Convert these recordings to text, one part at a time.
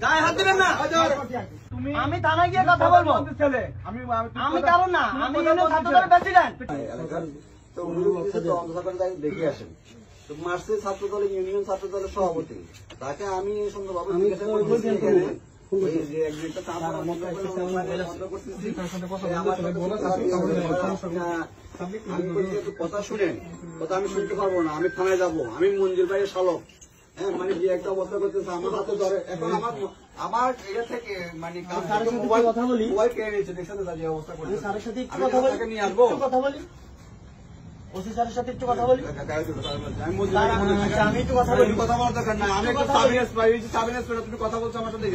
গায়ে হাত দিবেন না। আমি থানায় গিয়ে কথা বলবো। আমি কারণ না, আমি ছাত্রদলের প্রেসিডেন্ট। দেখে আসেন মার্চের ছাত্র দলের ইউনিয়ন ছাত্র দলের সভাপতি, তাকে আমি সুন্দরভাবে কথা শুনেন, কথা আমি শুনতে পারবো না, আমি থানায় যাবো, আমি মঞ্জুর ভাইয়ের শালক। হ্যাঁ, মানে যে একটা অবস্থা করতেছে আমার হাতে ধরে, এখন আমার ইয়ে থেকে মানে মোবাইল কেড়ে নিয়েছে, দেখছেন যে অবস্থা করছে। স্যারের সাথে একটু কথা বলি, নিয়ে আসবো, কথা বলি। ওসি স্যারের সাথে একটু কথা বলি। আমি একটু কথা বলি। কথা বলার দরকার না, আমি একটু সাবিনেস পাই, সাবিনেস পেলে তুমি কথা বলছো আমার সাথে।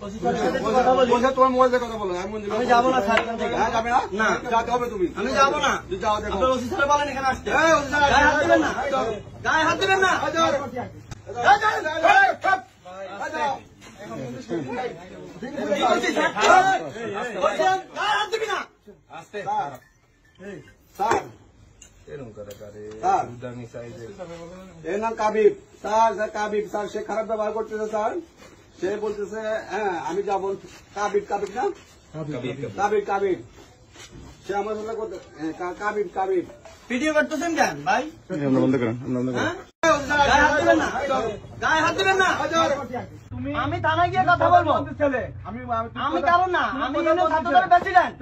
ওসি স্যারের সাথে একটু কথা বলি। তোমার মোবাইল দিয়ে কথা বলো। আমি যাবো না স্যার এখান থেকে। যাবে না? না, যাতে হবে তুমি। আমি যাবো না। যাও, দেখো। আপনার ওসি স্যার বলেন এখানে আসতে। গায়ে হাত দিবেন না, গায়ে হাত দিবেন না। কাবিব স্যার, কাবিব স্যার সে খারাপ ব্যবহার করতেছে স্যার। সে বলতেছে হ্যাঁ আমি যাবো। কাবিব কাবিব না, কাবিব কাবিব সে আমার সাথে কাবিব কাবিব ভিডিও করতেছেন কেন ভাই? বন্ধ করেন। গায়ে হাত দিবেন না। আমি থানায় গিয়ে কথা বলবো। আমি কারণ না, আমি ছাত্রদলের প্রেসিডেন্ট।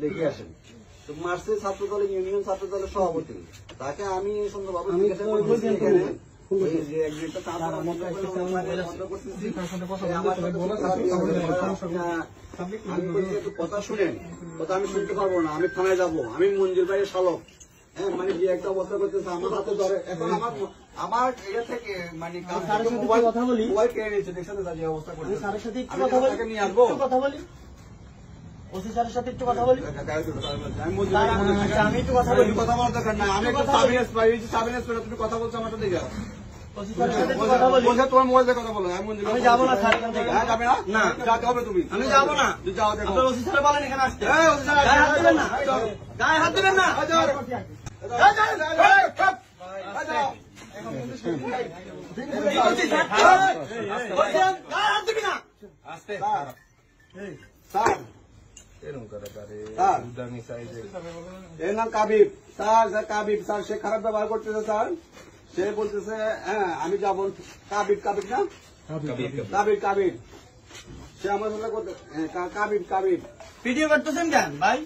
দেখে আসেন মার্চের ছাত্র দলের ইউনিয়ন ছাত্র দলের সভাপতি, তাকে আমি সুন্দরভাবে কথা শুনেন, কথা আমি শুনতে পারবো না, আমি থানায় যাবো, আমি মঞ্জুর ভাইয়ের শালক। হ্যাঁ, মানে যে একটা অবস্থা করতেছে আমার হাতে ধরে, এখন আমার ইয়ে থেকে মানে মোবাইল কেড়ে নিয়েছে, দেখছেন যে অবস্থা করছে। স্যারের সাথে একটু কথা বলি, নিয়ে আসবো, কথা বলি। ওসি স্যারের সাথে একটু কথা বলি। আমি একটু কথা বলি। কথা বলার দরকার না, আমি একটু সাবিনেস পাই, সাবিনেস পেলে তুমি কথা বলছো আমার সাথে। ওসি স্যারের সাথে একটু কথা বলি। তোমার মোবাইল দিয়ে কথা বলো। আমি যাবো না স্যার এখান থেকে। যাবে না? না, যাতে হবে তুমি। আমি যাবো না। যাও, দেখো। আপনার ওসি স্যার বলেন এখানে আসতে। গায়ে হাত দিবেন না, গায়ে হাত দিবেন না। কাবিব স্যার, কাবিব স্যার সে খারাপ ব্যবহার করতেছে স্যার। সে বলতেছে হ্যাঁ আমি যাবো। কাবিব কাবিব না, কাবিব কাবিব সে আমার সাথে কাবিব কাবিব ভিডিও করতেছেন কেন ভাই?